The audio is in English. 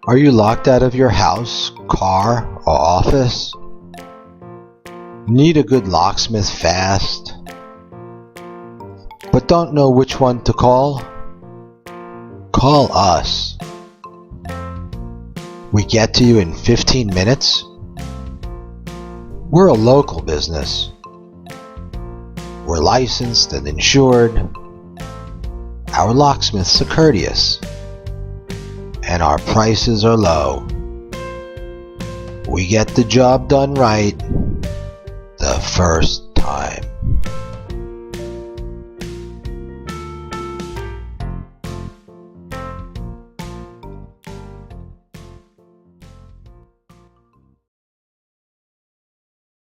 Are you locked out of your house, car, or office? Need a good locksmith fast, but don't know which one to call? Call us. We get to you in 15 minutes. We're a local business. We're licensed and insured. Our locksmiths are courteous, and our prices are low. We get the job done right the first time.